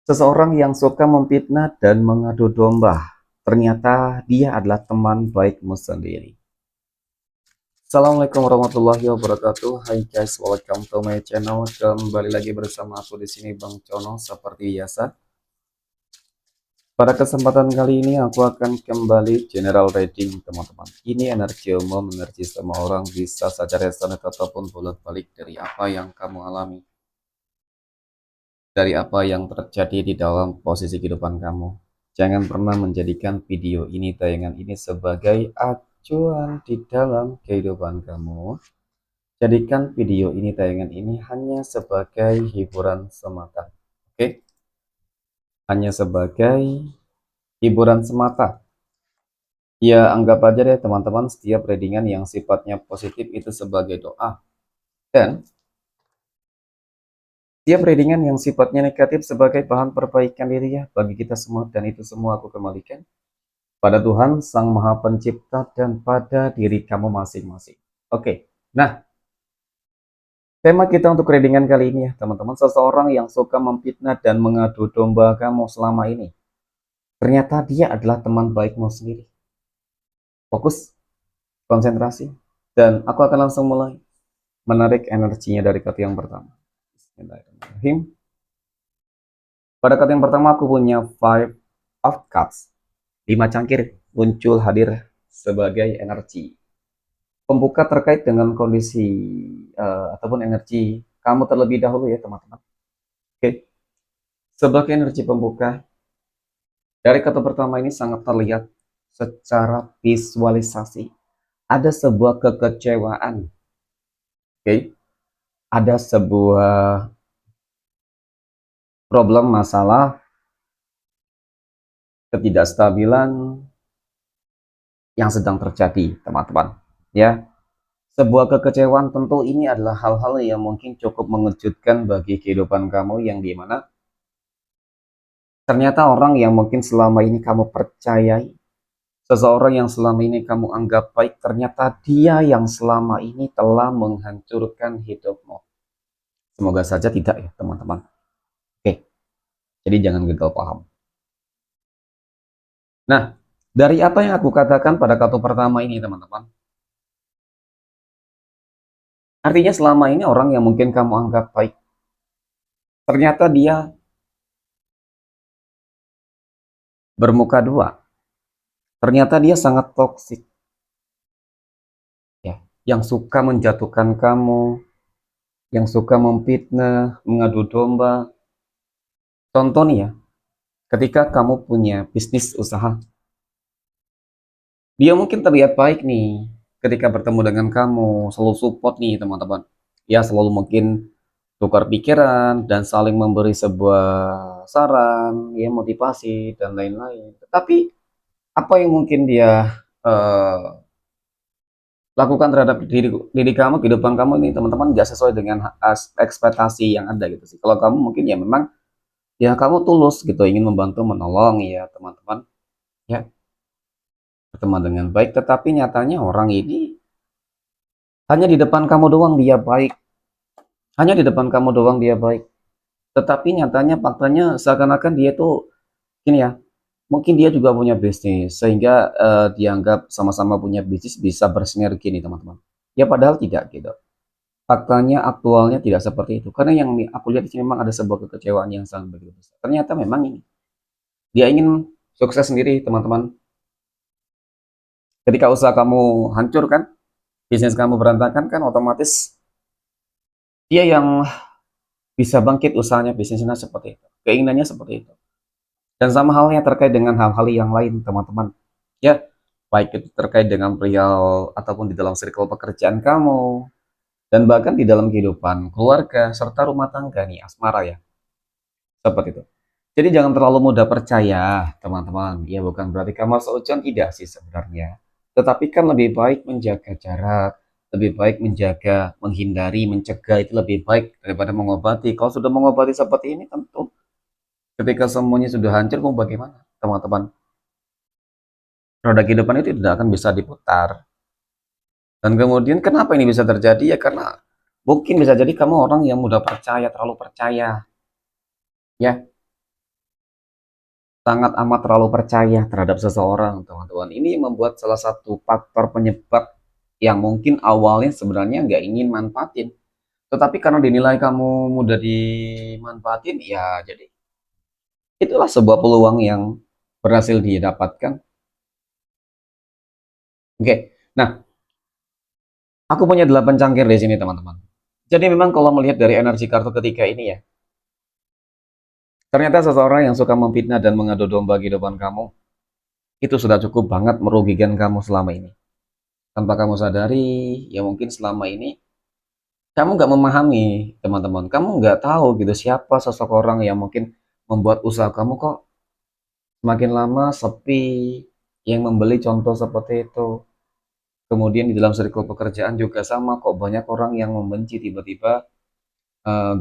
Seseorang yang suka memfitnah dan mengadu domba, ternyata dia adalah teman baikmu sendiri. Assalamualaikum warahmatullahi wabarakatuh. Hai guys, welcome to my channel. Kembali lagi bersama aku di sini Bang Cono seperti biasa. Pada kesempatan kali ini aku akan kembali general reading teman-teman. Ini energi umum, energi semua orang bisa saja resonate ataupun bolak-balik dari apa yang kamu alami, dari apa yang terjadi di dalam posisi kehidupan kamu. Jangan pernah menjadikan video ini, tayangan ini sebagai acuan di dalam kehidupan kamu. Jadikan video ini, tayangan ini hanya sebagai hiburan semata. Oke? Hanya sebagai hiburan semata. Ya, anggap aja deh teman-teman, setiap readingan yang sifatnya positif itu sebagai doa. Dan setiap readingan yang sifatnya negatif sebagai bahan perbaikan diri ya bagi kita semua. Dan itu semua aku kembalikan pada Tuhan Sang Maha Pencipta dan pada diri kamu masing-masing. Oke, nah tema kita untuk readingan kali ini ya teman-teman, seseorang yang suka memfitnah dan mengadu domba kamu selama ini, ternyata dia adalah teman baikmu sendiri. Fokus, konsentrasi, dan aku akan langsung mulai menarik energinya dari kartu yang pertama. Bismillahirrahmanirrahim. Pada kartu yang pertama aku punya Five of Cups, 5 cangkir muncul hadir sebagai energi pembuka terkait dengan kondisi ataupun energi kamu terlebih dahulu ya teman-teman. Oke, sebagai energi pembuka dari kata pertama ini sangat terlihat secara visualisasi ada sebuah kekecewaan. Oke, ada sebuah problem, masalah, ketidakstabilan yang sedang terjadi teman-teman ya. Sebuah kekecewaan tentu ini adalah hal-hal yang mungkin cukup mengejutkan bagi kehidupan kamu, yang dimana ternyata orang yang mungkin selama ini kamu percayai, seseorang yang selama ini kamu anggap baik, ternyata dia yang selama ini telah menghancurkan hidupmu. Semoga saja tidak ya teman-teman. Oke, jadi jangan gagal paham. Nah, dari apa yang aku katakan pada kartu pertama ini teman-teman, artinya selama ini orang yang mungkin kamu anggap baik, ternyata dia bermuka dua. Ternyata dia sangat toksik ya, yang suka menjatuhkan kamu, yang suka memfitnah, mengadu domba. Contoh nih ya, ketika kamu punya bisnis usaha, dia mungkin terlihat baik nih ketika bertemu dengan kamu, selalu support nih teman-teman. Ya selalu mungkin tukar pikiran dan saling memberi sebuah saran, ya motivasi dan lain-lain. Tetapi apa yang mungkin dia eh, lakukan terhadap diri kamu, kehidupan kamu ini teman-teman nggak sesuai dengan ekspektasi yang ada gitu sih. Kalau kamu mungkin ya memang ya kamu tulus gitu, ingin membantu menolong ya teman-teman, ya berteman dengan baik, tetapi nyatanya orang ini hanya di depan kamu doang dia baik, hanya di depan kamu doang dia baik, tetapi nyatanya faktanya seakan-akan dia tuh gini ya, mungkin dia juga punya bisnis sehingga dianggap sama-sama punya bisnis bisa bersinergi nih teman-teman, ya padahal tidak gitu. Faktanya aktualnya tidak seperti itu, karena yang aku lihat di sini memang ada sebuah kekecewaan yang sangat begitu besar. Ternyata memang ini dia ingin sukses sendiri teman-teman. Ketika usaha kamu hancur kan, bisnis kamu berantakan kan, otomatis dia yang bisa bangkit usahanya, bisnisnya seperti itu, keinginannya seperti itu. Dan sama halnya terkait dengan hal-hal yang lain teman-teman, ya baik itu terkait dengan perihal ataupun di dalam circle pekerjaan kamu, dan bahkan di dalam kehidupan keluarga serta rumah tangga nih, asmara ya, seperti itu. Jadi jangan terlalu mudah percaya teman-teman, ya bukan berarti kamu seujon, tidak sih sebenarnya, tetapi kan lebih baik menjaga jarak, lebih baik menjaga, menghindari, mencegah itu lebih baik daripada mengobati. Kalau sudah mengobati seperti ini tentu ketika semuanya sudah hancur mau bagaimana teman-teman, roda kehidupan itu tidak akan bisa diputar. Dan kemudian kenapa ini bisa terjadi ya, karena mungkin bisa jadi kamu orang yang mudah percaya, terlalu percaya ya. sangat amat terlalu percaya terhadap seseorang, teman-teman. Ini membuat salah satu faktor penyebab yang mungkin awalnya sebenarnya nggak ingin manfaatin. Tetapi karena dinilai kamu mudah dimanfaatin, ya jadi itulah sebuah peluang yang berhasil didapatkan. Oke, nah aku punya 8 cangkir di sini teman-teman. Jadi memang kalau melihat dari energi kartu ketiga ini ya, ternyata seseorang yang suka memfitnah dan mengadu domba kehidupan kamu, itu sudah cukup banget merugikan kamu selama ini. Tanpa kamu sadari, ya mungkin selama ini kamu nggak memahami teman-teman. Kamu nggak tahu gitu siapa sosok orang yang mungkin membuat usaha kamu kok semakin lama sepi, yang membeli contoh seperti itu. Kemudian di dalam circle pekerjaan juga sama kok, banyak orang yang membenci tiba-tiba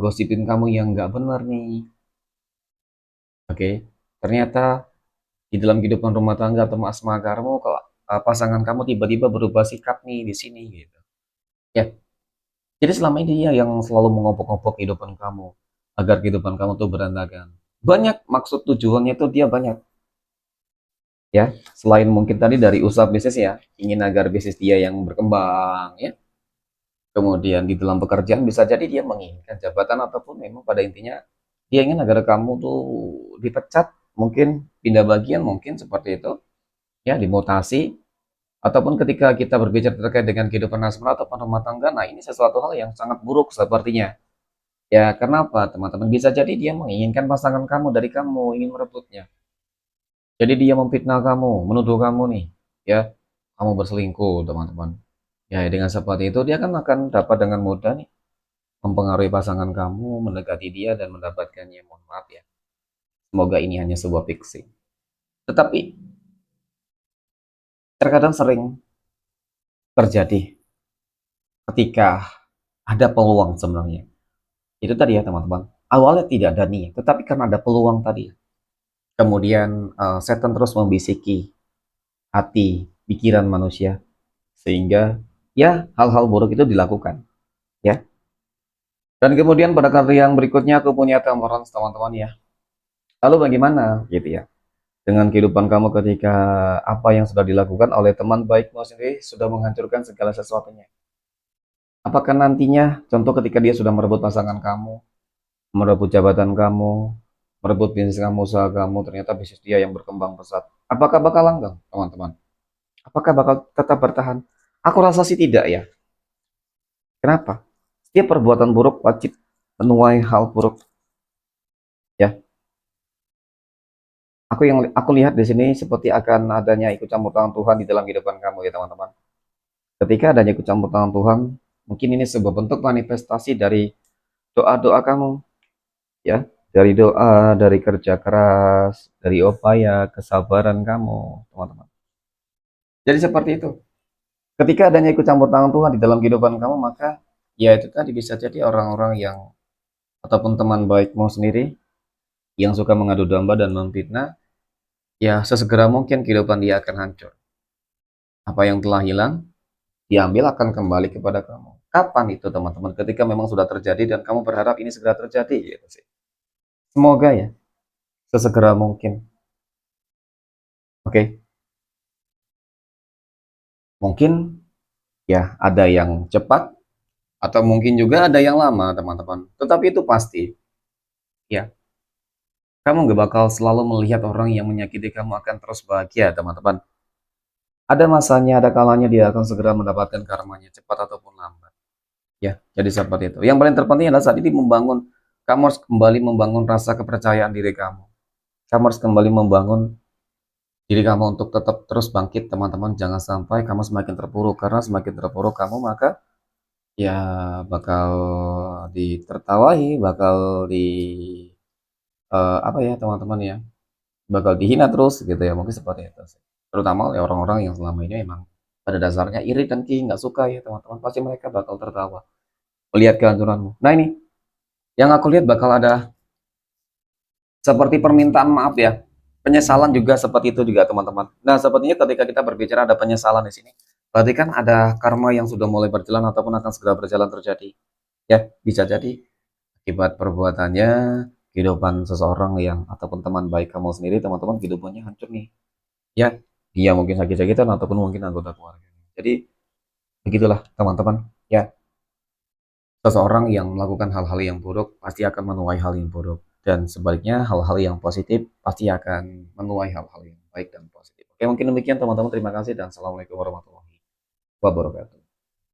gosipin kamu yang nggak benar nih. Oke, ternyata di dalam kehidupan rumah tangga atau asmara kamu kok pasangan kamu tiba-tiba berubah sikap nih di sini gitu. Ya, jadi selama ini dia yang selalu mengobok-obok kehidupan kamu agar kehidupan kamu tuh berantakan. Banyak maksud tujuannya itu dia banyak ya. Selain mungkin tadi dari usaha bisnis ya, ingin agar bisnis dia yang berkembang ya. Kemudian di dalam pekerjaan bisa jadi dia menginginkan jabatan ataupun memang pada intinya dia ingin agar kamu tuh dipecat, mungkin pindah bagian mungkin seperti itu ya, dimutasi. Ataupun ketika kita berbicara terkait dengan kehidupan asmara atau rumah tangga, nah ini sesuatu hal yang sangat buruk sepertinya. Ya, kenapa teman-teman? Bisa jadi dia menginginkan pasangan kamu dari kamu, ingin merebutnya. Jadi dia memfitnah kamu, menuduh kamu nih, ya, kamu berselingkuh, teman-teman. Ya, dengan seperti itu dia kan akan dapat dengan mudah nih mempengaruhi pasangan kamu, mendekati dia dan mendapatkannya. Mohon maaf ya. Semoga ini hanya sebuah fiksi. Tetapi terkadang sering terjadi ketika ada peluang sebenarnya. Itu tadi ya teman-teman. Awalnya tidak ada niat, tetapi karena ada peluang tadi. Kemudian setan terus membisiki hati, pikiran manusia sehingga ya hal-hal buruk itu dilakukan, ya. Dan kemudian pada kali yang berikutnya aku punya gambaran teman-teman ya. Lalu bagaimana gitu ya dengan kehidupan kamu ketika apa yang sudah dilakukan oleh teman baikmu sendiri sudah menghancurkan segala sesuatunya. Apakah nantinya contoh ketika dia sudah merebut pasangan kamu, merebut jabatan kamu, merebut bisnis kamu, usaha kamu, ternyata bisnis dia yang berkembang pesat. Apakah bakal langgeng, teman-teman? Apakah bakal tetap bertahan? Aku rasa sih tidak ya. Kenapa? Setiap perbuatan buruk wajib menuai hal buruk. Ya, aku lihat di sini seperti akan adanya ikut campur tangan Tuhan di dalam kehidupan kamu ya teman-teman. Ketika adanya ikut campur tangan Tuhan, mungkin ini sebuah bentuk manifestasi dari doa-doa kamu, ya, dari doa, dari kerja keras, dari upaya, kesabaran kamu, teman-teman. Jadi seperti itu. Ketika adanya ikut campur tangan Tuhan di dalam kehidupan kamu, maka ya itu tadi bisa jadi orang-orang yang ataupun teman baikmu sendiri yang suka mengadu domba dan memfitnah, ya sesegera mungkin kehidupan dia akan hancur. Apa yang telah hilang, diambil akan kembali kepada kamu. Kapan itu teman-teman? Ketika memang sudah terjadi dan kamu berharap ini segera terjadi, gitu sih. Semoga ya, sesegera mungkin. Oke, mungkin ya ada yang cepat atau mungkin juga ada yang lama teman-teman. Tetapi itu pasti, ya kamu gak bakal selalu melihat orang yang menyakiti kamu akan terus bahagia teman-teman. Ada masanya, ada kalanya dia akan segera mendapatkan karmanya cepat ataupun lambat. Ya, jadi seperti itu. Yang paling terpenting adalah saat ini kamu harus kembali membangun rasa kepercayaan diri kamu. Kamu harus kembali membangun diri kamu untuk tetap terus bangkit, teman-teman. Jangan sampai kamu semakin terpuruk, karena semakin terpuruk kamu maka ya bakal ditertawai, bakal di apa ya teman-teman ya, bakal dihina terus gitu ya, mungkin seperti itu sih. Terutama oleh orang-orang yang selama ini memang pada dasarnya iri dan nggak suka ya teman-teman, pasti mereka bakal tertawa melihat kehancuranmu. Nah ini yang aku lihat bakal ada seperti permintaan maaf ya, penyesalan juga seperti itu juga teman-teman. Nah sepertinya ketika kita berbicara ada penyesalan di sini, berarti kan ada karma yang sudah mulai berjalan ataupun akan segera berjalan terjadi. Ya bisa jadi akibat perbuatannya kehidupan seseorang yang ataupun teman baik kamu sendiri, teman-teman kehidupannya hancur nih. Ya, dia mungkin sakit-sakitan ataupun mungkin anggota keluarga. Jadi begitulah teman-teman. Ya, seseorang yang melakukan hal-hal yang buruk pasti akan menuai hal yang buruk. Dan sebaliknya hal-hal yang positif pasti akan menuai hal-hal yang baik dan positif. Oke, mungkin demikian teman-teman. Terima kasih dan assalamualaikum warahmatullahi wabarakatuh.